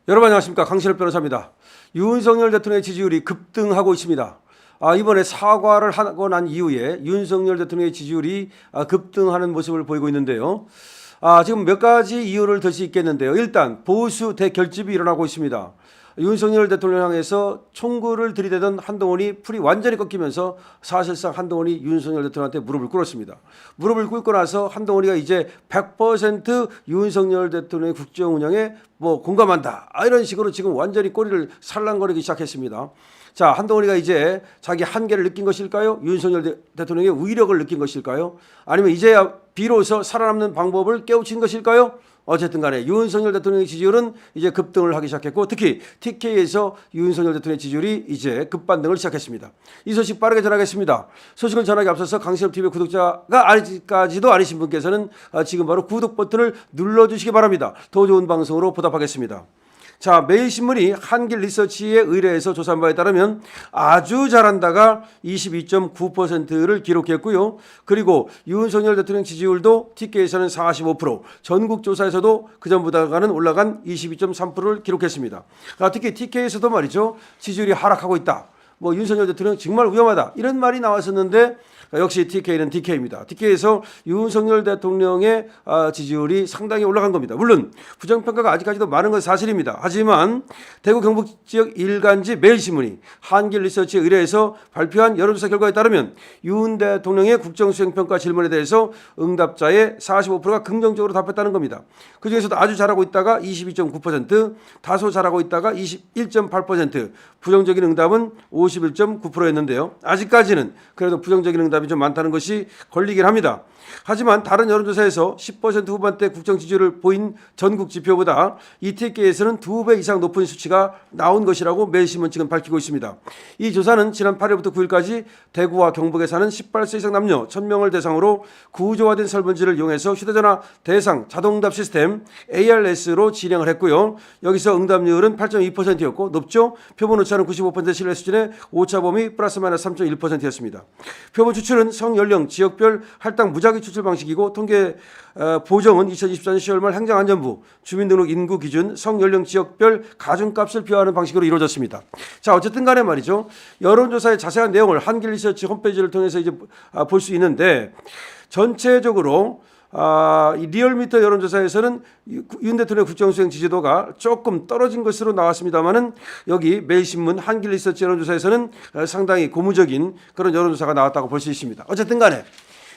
여러분 안녕하십니까, 강신업 변호사입니다. 윤석열 대통령의 지지율이 급등하고 있습니다. 이번에 사과를 하고 난 이후에 윤석열 대통령의 지지율이 급등하는 모습을 보이고 있는데요. 지금 몇 가지 이유를 들 수 있겠는데요. 일단 보수 대결집이 일어나고 있습니다. 윤석열 대통령 향해서 총구를 들이대던 한동훈이 풀이 완전히 꺾이면서 사실상 한동훈이 윤석열 대통령한테 무릎을 꿇었습니다. 무릎을 꿇고 나서 한동훈이가 이제 100% 윤석열 대통령의 국정 운영에 공감한다, 이런 식으로 지금 완전히 꼬리를 살랑거리기 시작했습니다. 자, 한동훈이가 이제 자기 한계를 느낀 것일까요? 윤석열 대통령의 위력을 느낀 것일까요? 아니면 이제야 비로소 살아남는 방법을 깨우친 것일까요? 어쨌든 간에 윤석열 대통령의 지지율은 이제 급등을 하기 시작했고, 특히 TK에서 윤석열 대통령의 지지율이 이제 급반등을 시작했습니다. 이 소식 빠르게 전하겠습니다. 소식을 전하기 앞서서 강신업TV 구독자가 아직까지도 아니신 분께서는 지금 바로 구독 버튼을 눌러주시기 바랍니다. 더 좋은 방송으로 보답하겠습니다. 자, 매일신문이 한길리서치에 의뢰해서 조사한 바에 따르면 아주 잘한다가 22.9%를 기록했고요. 그리고 윤석열 대통령 지지율도 TK에서는 45%, 전국조사에서도 그전보다는 올라간 22.3%를 기록했습니다. 특히 TK에서도 말이죠, 지지율이 하락하고 있다, 윤석열 대통령 정말 위험하다, 이런 말이 나왔었는데 역시 TK는 TK입니다. TK에서 윤석열 대통령의 지지율이 상당히 올라간 겁니다. 물론 부정평가가 아직까지도 많은 건 사실입니다. 하지만 대구 경북지역 일간지 매일신문이 한길리서치에 의뢰해서 발표한 여론조사 결과에 따르면 윤 대통령의 국정수행평가 질문에 대해서 응답자의 45%가 긍정적으로 답했다는 겁니다. 그중에서도 아주 잘하고 있다가 22.9%, 다소 잘하고 있다가 21.8%, 부정적인 응답은 51.9%였는데요. 아직까지는 그래도 부정적인 응답이 좀 많다는 것이 걸리긴 합니다. 하지만 다른 여론조사에서 10% 후반대 국정 지지율을 보인 전국 지표보다 이 TK에서는 2배 이상 높은 수치가 나온 것이라고 매일신문 지금 밝히고 있습니다. 이 조사는 지난 8일부터 9일까지 대구와 경북에 사는 18세 이상 남녀 1000명을 대상으로 구조화된 설문지를 이용해서 휴대전화 대상 자동응답 시스템 ARS로 진행을 했고요. 여기서 응답률은 8.2%였고 높죠. 표본 오차는 95% 신뢰 수준의 오차범위 플러스 마이너스 3.1%였습니다. 표본 추출은 성연령, 지역별 할당 무작위 추출 방식이고, 통계 보정은 2024년 10월 말 행정안전부 주민등록 인구 기준 성연령 지역별 가중값을 비교하는 방식으로 이루어졌습니다. 자, 어쨌든 간에 말이죠, 여론조사의 자세한 내용을 한길리서치 홈페이지를 통해서 이제 볼 수 있는데, 전체적으로 이 리얼미터 여론조사에서는 윤 대통령 국정수행 지지도가 조금 떨어진 것으로 나왔습니다만은, 여기 매일신문 한길리서치 여론조사에서는 상당히 고무적인 그런 여론조사가 나왔다고 볼 수 있습니다. 어쨌든 간에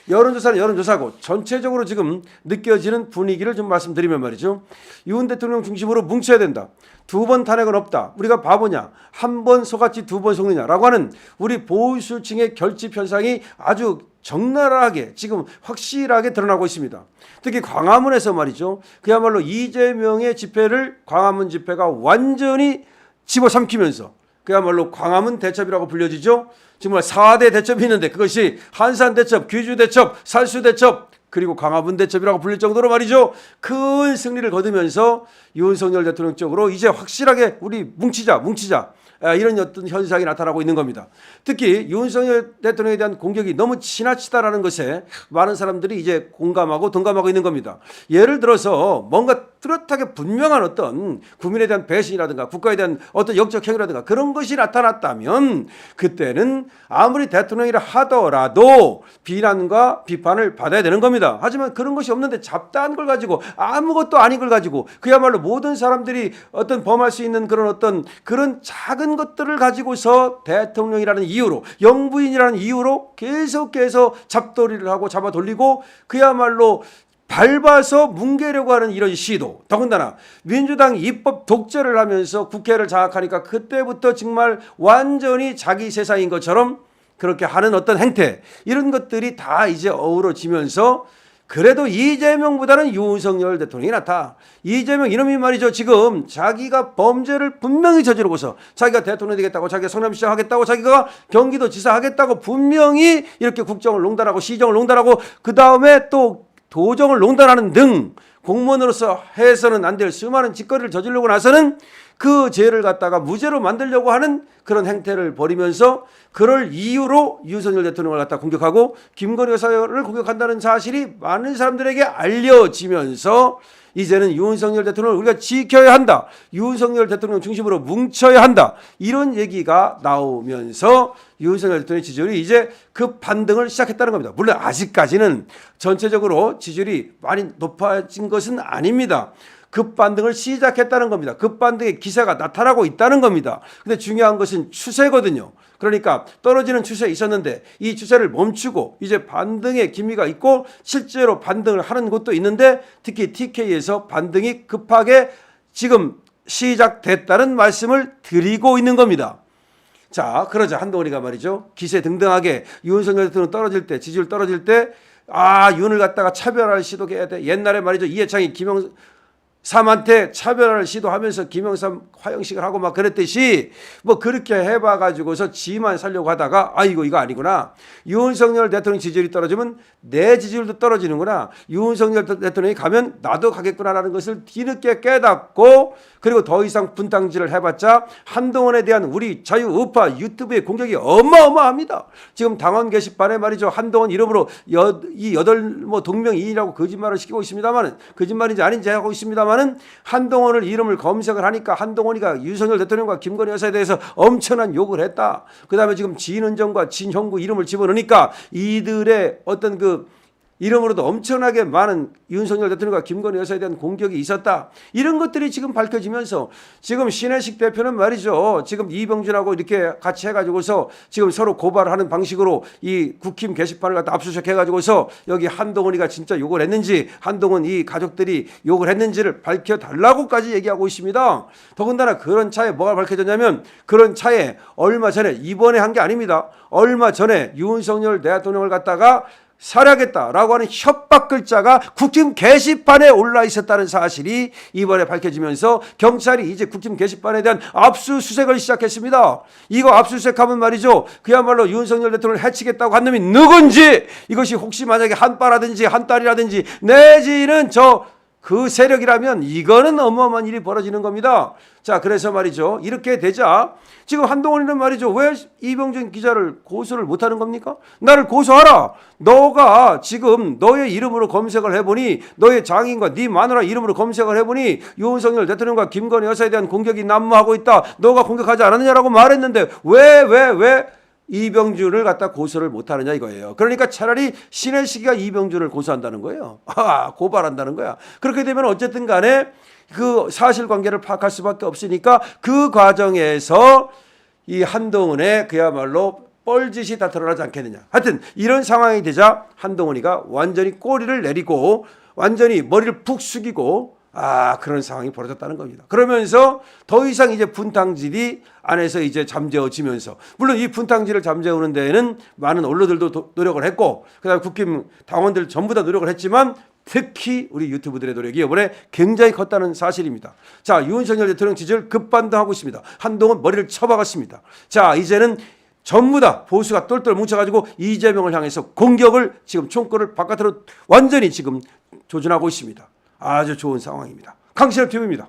여론조사는 여론조사고 전체적으로 지금 느껴지는 분위기를 좀 말씀드리면 말이죠, 윤 대통령 중심으로 뭉쳐야 된다, 2번 탄핵은 없다, 우리가 바보냐, 한 번 속았지 2번 속느냐라고 하는 우리 보수층의 결집 현상이 아주 적나라하게 지금 확실하게 드러나고 있습니다. 특히 광화문에서 말이죠, 그야말로 이재명의 집회를 광화문 집회가 완전히 집어삼키면서 그야말로 광화문 대첩이라고 불려지죠. 정말 4대 대첩이 있는데 그것이 한산 대첩, 귀주 대첩, 살수 대첩, 그리고 광화문 대첩이라고 불릴 정도로 말이죠, 큰 승리를 거두면서 윤석열 대통령 쪽으로 이제 확실하게 우리 뭉치자 이런 어떤 현상이 나타나고 있는 겁니다. 특히 윤석열 대통령에 대한 공격이 너무 지나치다라는 것에 많은 사람들이 이제 공감하고 동감하고 있는 겁니다. 예를 들어서 뭔가 뚜렷하게 분명한 어떤 국민에 대한 배신이라든가 국가에 대한 어떤 역적 행위라든가 그런 것이 나타났다면 그때는 아무리 대통령이라 하더라도 비난과 비판을 받아야 되는 겁니다. 하지만 그런 것이 없는데 잡다한 걸 가지고, 아무것도 아닌 걸 가지고, 그야말로 모든 사람들이 어떤 범할 수 있는 그런 어떤 그런 작은 것들을 가지고서 대통령이라는 이유로, 영부인이라는 이유로 계속해서 잡돌이를 하고 잡아 돌리고 그야말로 밟아서 뭉개려고 하는 이런 시도, 더군다나 민주당이 입법 독재를 하면서 국회를 장악하니까 그때부터 정말 완전히 자기 세상인 것처럼 그렇게 하는 어떤 행태, 이런 것들이 다 이제 어우러지면서 그래도 이재명보다는 윤석열 대통령이 낫다. 이재명 이놈이 말이죠, 지금 자기가 범죄를 분명히 저지르고서 자기가 대통령 되겠다고, 자기가 성남시장 하겠다고, 자기가 경기도지사 하겠다고 분명히 이렇게 국정을 농단하고 시정을 농단하고 그 다음에 또 도정을 농단하는 등 공무원으로서 해서는 안 될 수많은 짓거리를 저지르고 나서는 그 죄를 갖다가 무죄로 만들려고 하는 그런 행태를 벌이면서 그럴 이유로 윤석열 대통령을 갖다 공격하고 김건희 여사를 공격한다는 사실이 많은 사람들에게 알려지면서 이제는 윤석열 대통령을 우리가 지켜야 한다. 윤석열 대통령 중심으로 뭉쳐야 한다. 이런 얘기가 나오면서 윤석열 대통령의 지지율이 이제 급반등을 시작했다는 겁니다. 물론 아직까지는 전체적으로 지지율이 많이 높아진 것은 아닙니다. 급반등을 시작했다는 겁니다. 급반등의 기세가 나타나고 있다는 겁니다. 근데 중요한 것은 추세거든요. 그러니까 떨어지는 추세에 있었는데 이 추세를 멈추고 이제 반등의 기미가 있고 실제로 반등을 하는 곳도 있는데 특히 TK에서 반등이 급하게 지금 시작됐다는 말씀을 드리고 있는 겁니다. 자, 그러자 한동훈이가 말이죠. 기세 등등하게 윤석열 대통령 떨어질 때, 지지율 떨어질 때, 윤을 갖다가 차별할 시도가 해야 돼. 옛날에 말이죠. 이해창이 김영삼한테 차별을 시도하면서 김영삼 화형식을 하고 막 그랬듯이 뭐 그렇게 해봐가지고서 지만 살려고 하다가 이거 아니구나. 윤석열 대통령 지지율이 떨어지면 내 지지율도 떨어지는구나. 윤석열 대통령이 가면 나도 가겠구나라는 것을 뒤늦게 깨닫고 그리고 더 이상 분탕질을 해봤자 한동훈에 대한 우리 자유우파 유튜브의 공격이 어마어마합니다. 지금 당원 게시판에 말이죠. 한동훈 이름으로 이 동명이인이라고 거짓말을 시키고 있습니다만 거짓말인지 아닌지 하고 있습니다만은 한동훈을 이름을 검색을 하니까 한동훈이가 윤석열 대통령과 김건희 여사에 대해서 엄청난 욕을 했다. 그 다음에 지금 진은정과 진형구 이름을 집어넣으니까 이들의 어떤 이름으로도 엄청나게 많은 윤석열 대통령과 김건희 여사에 대한 공격이 있었다. 이런 것들이 지금 밝혀지면서 지금 신혜식 대표는 말이죠. 지금 이병준하고 이렇게 같이 해가지고서 지금 서로 고발을 하는 방식으로 이 국힘 게시판을 갖다 압수수색 해가지고서 여기 한동훈이가 진짜 욕을 했는지 한동훈 이 가족들이 욕을 했는지를 밝혀달라고까지 얘기하고 있습니다. 더군다나 그런 차에 뭐가 밝혀졌냐면 그런 차에 얼마 전에 이번에 한 게 아닙니다. 얼마 전에 윤석열 대통령을 갖다가 살해하겠다라고 하는 협박 글자가 국힘 게시판에 올라 있었다는 사실이 이번에 밝혀지면서 경찰이 이제 국힘 게시판에 대한 압수수색을 시작했습니다. 이거 압수수색하면 말이죠. 그야말로 윤석열 대통령을 해치겠다고 한 놈이 누군지 이것이 혹시 만약에 한빠라든지 한딸이라든지 내지는 그 세력이라면 이거는 어마어마한 일이 벌어지는 겁니다. 자, 그래서 말이죠. 이렇게 되자 지금 한동훈이는 말이죠. 왜 이병준 기자를 고소를 못하는 겁니까? 나를 고소하라. 너가 지금 너의 이름으로 검색을 해보니 너의 장인과 네 마누라 이름으로 검색을 해보니 윤석열 대통령과 김건희 여사에 대한 공격이 난무하고 있다. 너가 공격하지 않았느냐라고 말했는데 왜 이병준을 갖다 고소를 못하느냐 이거예요. 그러니까 차라리 신혜식이가 이병준을 고소한다는 거예요. 고발한다는 거야. 그렇게 되면 어쨌든 간에 그 사실관계를 파악할 수밖에 없으니까 그 과정에서 이 한동훈의 그야말로 뻘짓이 다 드러나지 않겠느냐. 하여튼 이런 상황이 되자 한동훈이가 완전히 꼬리를 내리고 완전히 머리를 푹 숙이고 그런 상황이 벌어졌다는 겁니다. 그러면서 더 이상 이제 분탕질이 안에서 이제 잠재워지면서 물론 이 분탕질을 잠재우는 데에는 많은 언론들도 노력을 했고 그다음에 국힘 당원들 전부 다 노력을 했지만 특히 우리 유튜브들의 노력이 이번에 굉장히 컸다는 사실입니다. 자, 윤석열 대통령 지지율 급반등하고 있습니다. 한동훈 머리를 쳐박았습니다. 자, 이제는 전부 다 보수가 똘똘 뭉쳐가지고 이재명을 향해서 공격을 지금 총구를 바깥으로 완전히 지금 조준하고 있습니다. 아주 좋은 상황입니다. 강신업 TV입니다.